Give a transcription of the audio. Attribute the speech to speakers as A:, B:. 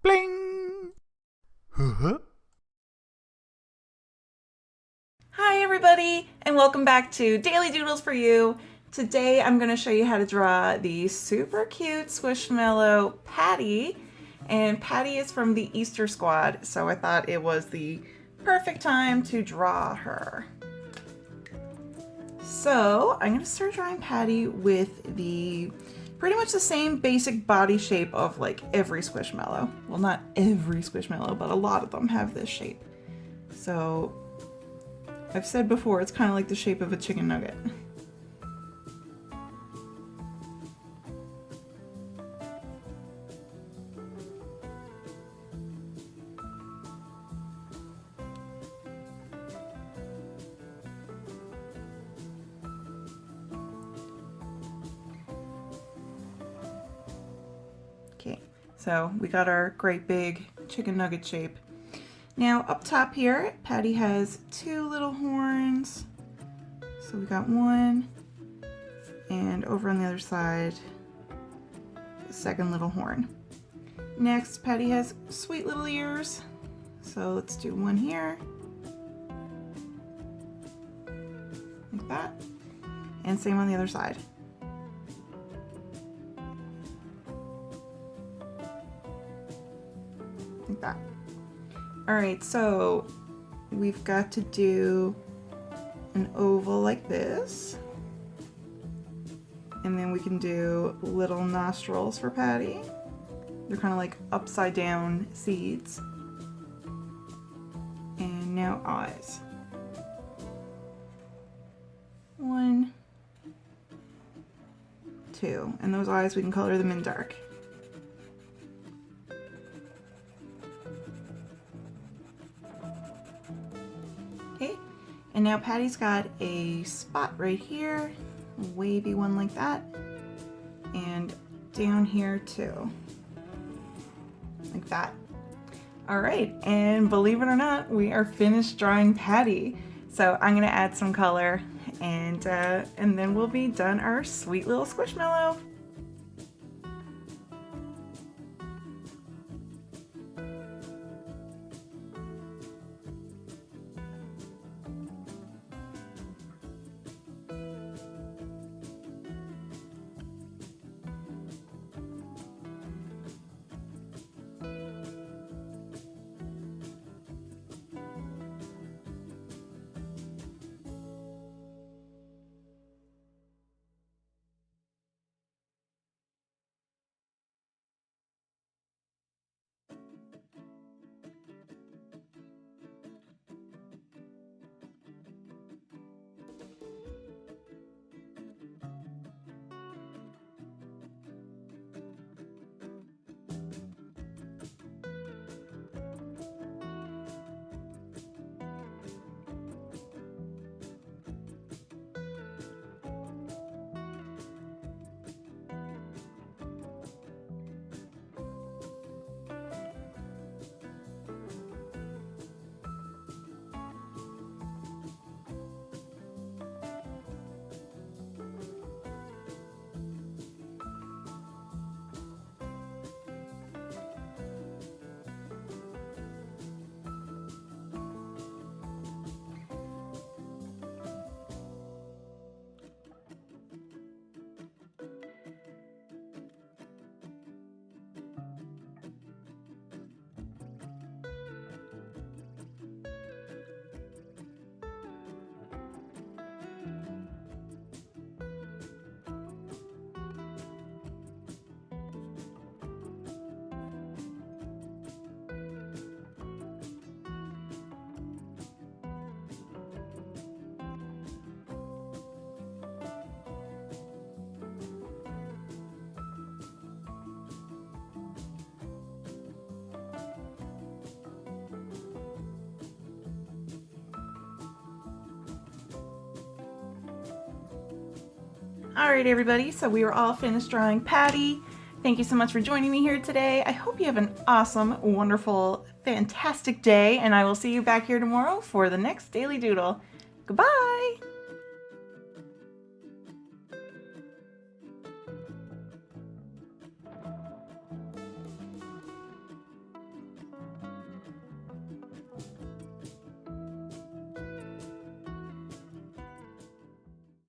A: Bling! Huh?
B: Hi everybody, and welcome back to Daily Doodles for You. Today I'm going to show you how to draw the super cute Squishmallow Patty. And Patty is from the Easter Squad, so I thought it was the perfect time to draw her. So I'm going to start drawing Patty with the pretty much the same basic body shape of like every Squishmallow. Well, not every Squishmallow, but a lot of them have this shape. So I've said before, it's kind of like the shape of a chicken nugget. Okay, so we got our great big chicken nugget shape. Now up top here, Patty has two little horns. So we got one, and over on the other side, the second little horn. Next, Patty has sweet little ears. So let's do one here, like that, and same on the other side. Like that. Alright, so we've got to do an oval like this. And then we can do little nostrils for Patty. They're kind of like upside down seeds. And now eyes. One, two. And those eyes, we can color them in dark. Okay, and now Patty's got a spot right here, a wavy one like that, and down here too, like that. All right, and believe it or not, we are finished drawing Patty. So I'm gonna add some color, and then we'll be done our sweet little Squishmallow. All right, everybody, so we are all finished drawing Patty. Thank you so much for joining me here today. I hope you have an awesome, wonderful, fantastic day, and I will see you back here tomorrow for the next Daily Doodle. Goodbye!